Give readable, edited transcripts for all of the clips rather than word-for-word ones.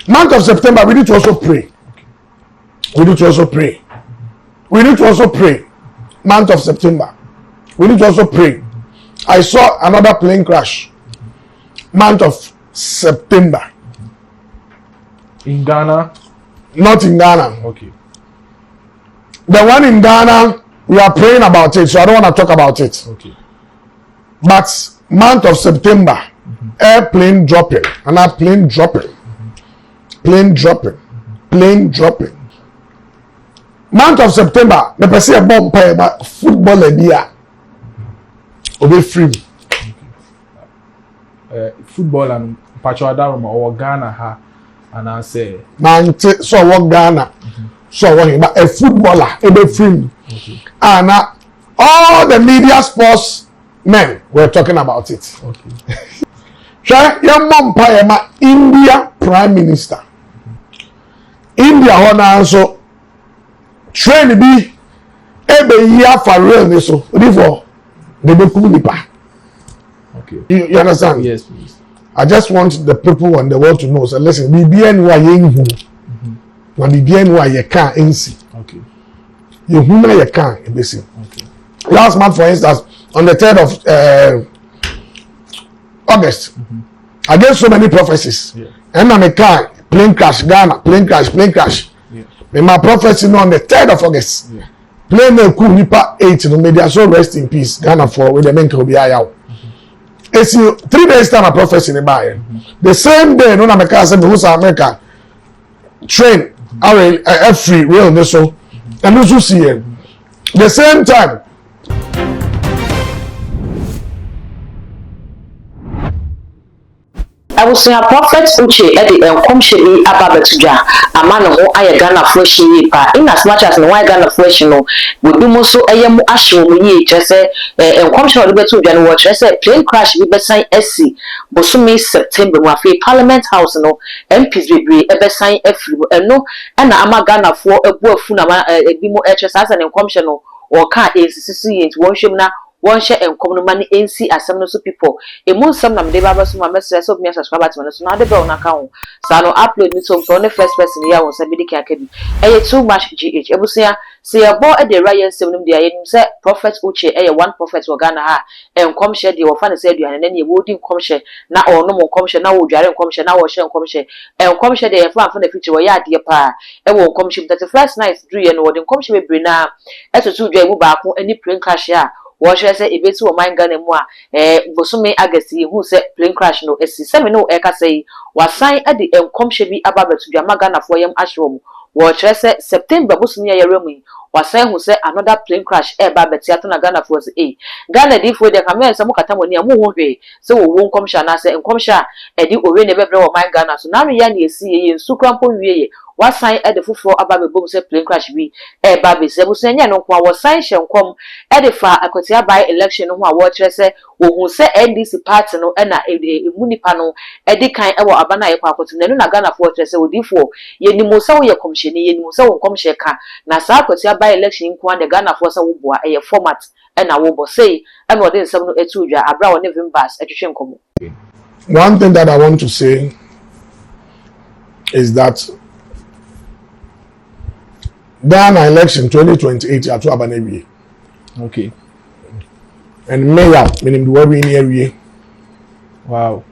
Month of September, we need to also pray. We need to also pray. We need to also pray. Month of September. We need to also pray. I saw another plane crash. Month of September. In Ghana? Not in Ghana. Okay. The one in Ghana, we are praying about it, so I don't want to talk about it. Okay. But month of September, airplane dropping, another plane dropping, plane dropping, plane dropping. Month of September, the person a bomb pay about football idea. Obe free. Football and Pachuadaruma or Ghana ha, and I say. Man, so what Ghana, so what but a footballer, obe free. And all the media sports men were talking about it. Okay. Share your mom pay about India Prime Minister. India hona so. Train be ebe year for real ni so before they be cool nipa. Okay. You understand? Yes, please. I just want the people and the world to know. So listen, BBN wa yenhu. Na BBN wa ye kan ensi. Okay. You hu na ye kan ebesi. Okay. Last month, for instance, on the 3rd of August, I gave so many prophecies. Yeah. And I'm a car, plane crash, Ghana, plane crash, plane crash. In my prophecy on the 3rd of August, plane no cool nipa 8 no media so rest in peace Ghana for with the men to be out. It's 3 days time my prophecy in the the same day no na me car say who's America train our free real no so and also see the same time. I will say a prophet Uche at the Comshedi Ababatuja, a man of I Ghana flesh pa, in as much as no I Ghana flesh no, would be more so a yamu asho me, just say, and Comshon of the Betu watch, I said, plane crash with Bessign SC, Bosumi September, Wafi Parliament House, no, MPs be a Bessign F, and no, and I'm a Ghana for a boy funama, a bimo HS and Comshon or car is CC one shim now. One share and common money NC as some so people. A moon some of the Babas my message of me subscribe to us now the bell account. So I upload me some from the first person here was a medical academy. Too much GH. Ebusia say a boy at the Ryan 7 day say Prophet Uche one prophet or Ghana ha and come share the orphan said you and then you wouldn't come share now or no more come share now would you come share now or share come share and come share the fan from the future where ya dear pa and won't come ship that the first night 3 and wouldn't come share bring now as a 2 day back any plane crash here. What should I say? If it's my gun and moi, Bosumi Agassi, who said plane crash no, as seven no eka say, was signed at the come should be about to Yamagana for yam ashroom. What should I say? September Bosnia Yeremi, was saying who said another plane crash air Babatiatana Ghana for a Ghana did for the Cameron Samukatamonia Muhe, so won't come shana say and come sha, and you will never blow my Ghana. So now Yanni see in Sukrampo ye. What sign at the foot for about the boom said plane crash be a baby Sebusenia no was sign shall come at the far I could say by election no more watcher say who say NDC party no and a munipano at the kind of Abana Paco to Nana Ghana fortress or D4 ye no so your commission ye no so come shaka Nasa could say by election in the Ghana for some a format and I will say and what is some etuja a brown living bass at your come. One thing that I want to say is that Ghana election 2028 at Wabanebi. Okay. And mayor, meaning the worry in the area. Wow.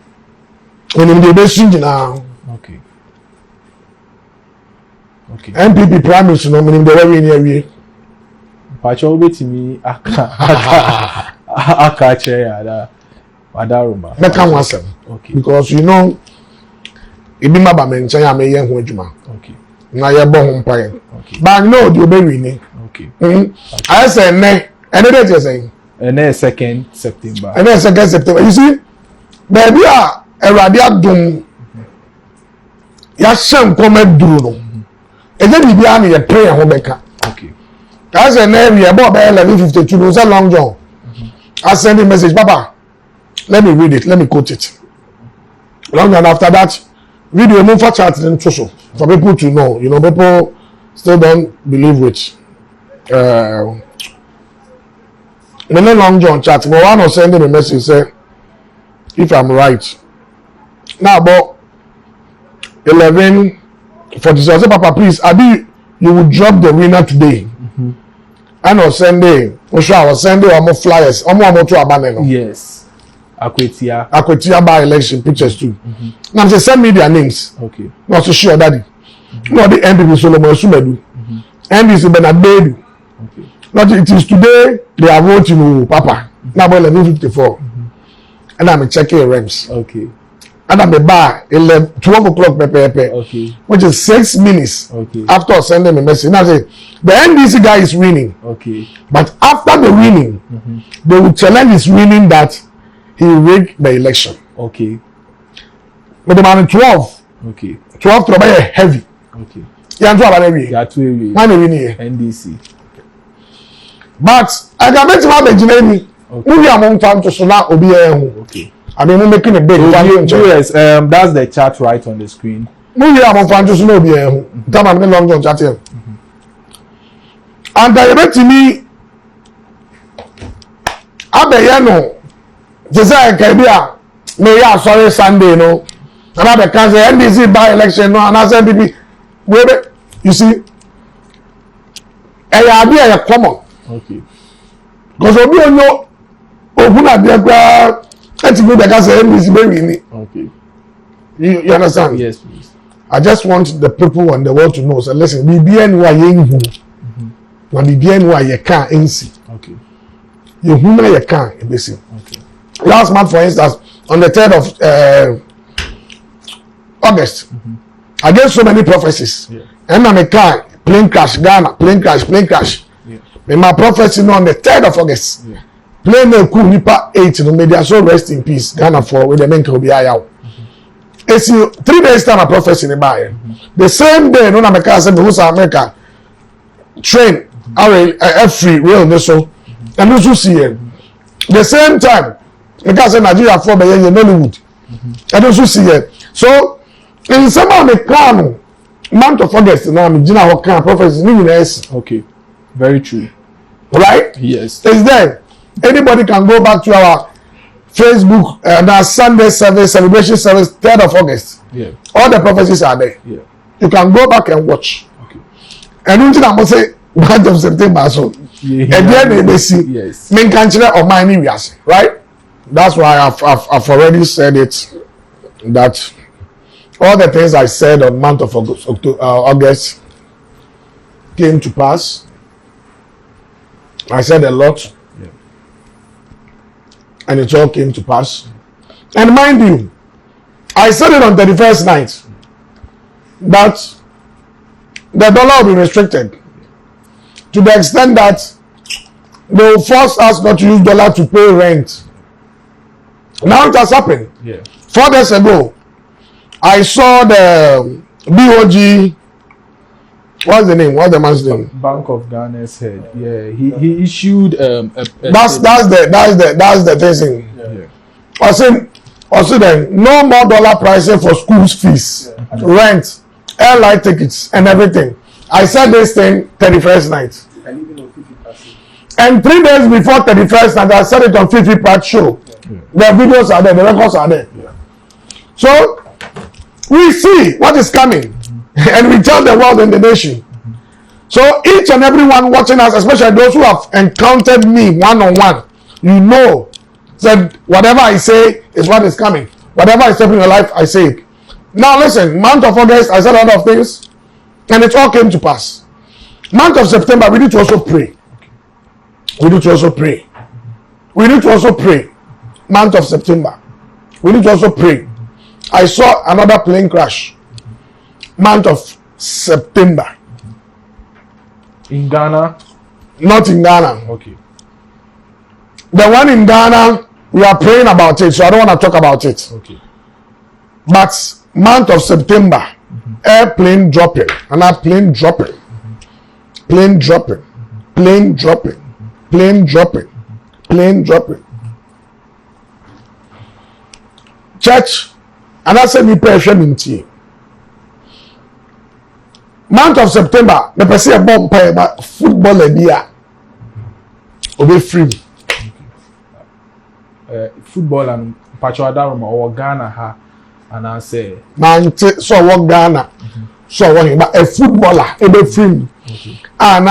When in the best now. Okay. Okay. MPP Prime Minister, meaning the worry in the area. Pacho beti mi akache ya Wadaruma. That can answer. Okay. Because you know, it be my bamen say I'm a young woman. Okay. Na ya bon umpire. Okay. But no, the obey ni. Okay. I say ne. And that you saying. And then 2nd September. And then 2nd September. You see, baby, a radia dum. Ya shem come duru no. E je bibia na ye prayer ho beka. Okay. I say ne we about 11:52 no say long john. I send a message, Papa. Let me read it. Let me quote it. Long and after that, video move for chat then so for people to know. You know, people still don't believe which. No long john chat, but one was sending a message say, if I'm right. Now, but 11:46. I said, Papa, please, Abi, you will drop the winner today. And on Sunday, I was Sunday, I'm flyers. I'm to abandon. Yes. Akwetia by election pictures too. Now I'm send me their names. Okay. Not so sure, Daddy. Not the NDP Solomon Sumedu. NDC Bernard Bedu. Okay. Not it is today they are voting Papa. Now about 11:54. And I'm checking REMS. Okay. And I'm a bar 12 o'clock pepe. Okay. Which is 6 minutes after sending a message. Now I say the NDC guy is winning. Okay. But after the winning, they will challenge his winning that he rigged the election. Okay. But the man 12. Okay. 12 to buy heavy. Okay. Yeah, I'm talking Yeah, 2 Why no winning? NDC. But I can bet you have a generic. Maybe I'm on time to Sona Obi. Okay. I mean, we're making a big yes, that's the chart right on the screen. Maybe I'm on time to Sona Obi. Time I'm long on chat here. And I bet me, Abeyano. Just like Kabia, may I sorry Sunday, no. And I can say NDC by election, no, and I said, you see, a idea is common. Okay. Because we don't know, open up the crowd, and to go back and say NDC by winning. Okay. You understand? Yes, please. I just want the people and the world to know. So listen, BBN who are you, when BBN who are you can't see. Okay. You who you can't see. Okay. Last month, for instance, on the 3rd of August, I gave so many prophecies. Yeah. And I'm a car, plane crash, Ghana, plane crash. Yeah. And my prophecy on the 3rd of August, plane no cool, nipa 8, no media, so rest in peace, Ghana for with the men to be out. It's 3 days time, a prophecy in the buyer. The same day, no, I'm a car, said, who's America, train, free, real, so, and also see him. The same time, because in Nigeria for in Nollywood, and also see it. So in some of the calm month of August, now I'm Gina Hokan prophecy. Okay, very true. Right? Yes. It's there. Anybody can go back to our Facebook and our Sunday service, celebration service, 3rd of August. Yeah. All the prophecies are there. Yeah. You can go back and watch. Okay. And until I must say, month of September, so and then they see. Yes. Main country or mine, right? That's why I've already said it, that all the things I said on month of August came to pass. I said a lot, and it all came to pass. And mind you, I said it on 31st night that the dollar will be restricted to the extent that they will force us not to use dollar to pay rent. Now it has happened. Yeah. 4 days ago, I saw the BOG. What's the name? What's the man's name? Bank of Ghana's head. Yeah, he issued that's the thing. Yeah. Also then no more dollar pricing for schools fees, rent, airline tickets, and everything. I said this thing 31st night. And 3 days before 31st night, I said it on Fifi Part Show. The videos are there, the records are there. Yeah. So we see what is coming, and we tell the world and the nation. So each and everyone watching us, especially those who have encountered me one-on-one, you know that whatever I say is what is coming. Whatever I say in your life, I say it. Now listen, month of August, I said a lot of things, and it all came to pass. Month of September, we need to also pray. We need to also pray. We need to also pray. Month of September, we need to also pray. I saw another plane crash. Month of September. In Ghana? Not in Ghana. Okay. The one in Ghana, we are praying about it, so I don't want to talk about it. Okay. But month of September, airplane dropping, another plane dropping, plane dropping, plane dropping, plane dropping, plane dropping. Church, and I said we pray for month of September, the person a bomb pay about football idea. Obe free. Football and Pacho Adaroma or Ghana ha. And I say, man, so what Ghana, so what him, a footballer, a film, and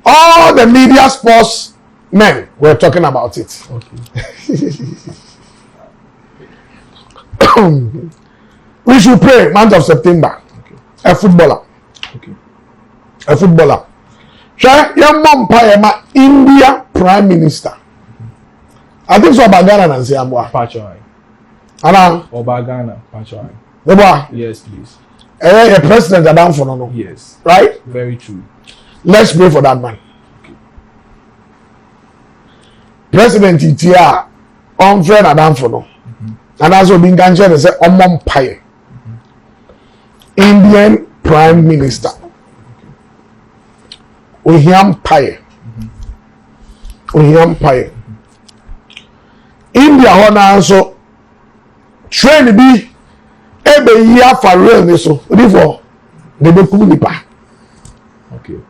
all the media sports men were talking about it. We should pray month of September. A footballer. A footballer. Try your mom ma India Prime Minister. I think so about Ghana and Siamwa. Pachoy. Anna. Oba Ghana, Pachoy. Yes, please. A president Adam for no. Yes. Right? Very true. Let's pray for that man. President Itia on friend Adam for no. And also being cancer and say Omon Paye. Indian Prime Minister. Ohiam Paye. Ohiam Paye. India hona so train bi ebe year for real ni so before they be cool nipa. Okay.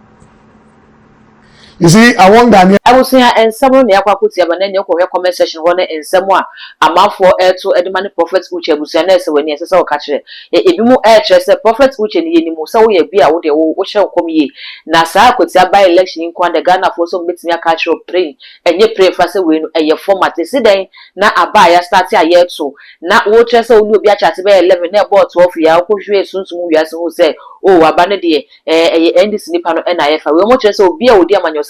You see, I want Ghanaian. I was here and someone near Kwakutia, but then you call your comment section one in someone. A month for air to Edmani Prophet Uche Busianes when you say, catch it. If you more air chest, the Prophet Uche and Yeni Musa, we be out there, what shall come ye. Nasa could say by election in Kwanda Ghana for some bits near catch your pray, and you pray for win and your format is then. Now a buyer starts a year so. Now, what chest will be a chat by 11 near about 12 years, who soon to move as who say, oh, a banner end this nipano NIF. We want chest will be a dear man yourself.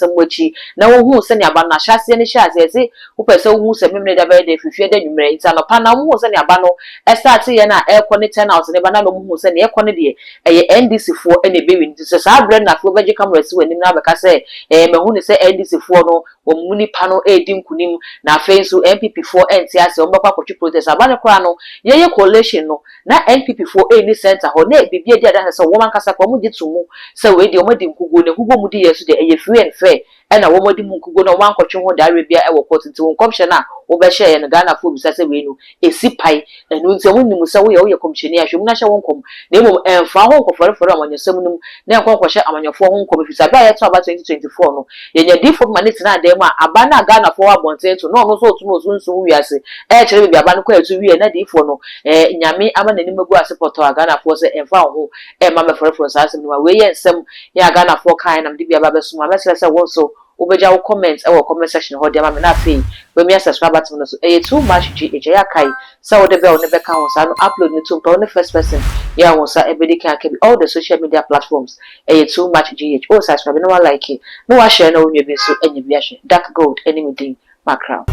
Na wo hu se ne aba na hyase ne hyase se wo pese wo hu se memne da ba de fifie da nwumre nta no pa na wo hu se ne aba no e start ye na e kɔ ne 10 hours ne ba na no hu se ne e kɔ ne de NDC fo e ne be win se sa brand na fo beje camera si wani na beka se me hu ne se NDC fo no wo muni pa no e di nkunim na afen so NPP fo enti ase wo bakwa kwotwe protest aba ne kra no ye coalition no na NPP fo e ni center ho na bibia dia da se wo man kasa kwa mu gitumu se we de o ma di nkugo ne hugo mu di yesu de e free and fair ena wo modi munkugo no wan kwotwe ho da Arabia e wo court nti won komhye na wo be hye no Ghana fo bisa se we no esipai enu nti won nimu se wo ye komhye ahwem na hye won kom na emom emfa ho nkofore amanyosem num na enkonkwohye amanyofo ho nkom fisa ba ye to aba 2024 no ye nya difo maniti na dem a aba na Ghana fo abonten to no no so otu no sunsun wiase e kire bi aba no kwa etu wie na difo no nyame ama nanim gu ase poto Ghana fo se emfa ho ma mefore sa asem no we ye nsem ya Ghana fo kan na mde bi aba beso ma mesele se won so ubeja wo comment e wo comment section ho de ma me na fe we me subscribe button no so too much gh ya kai so wo de be wo ne be kan wo sa no upload ni to pro ne first person ya wo sa e be de kan ke all the social media platforms too much gh o subscribe no like it no wa share no wo nwe bi so enya bi a hwe dark gold enemy din background.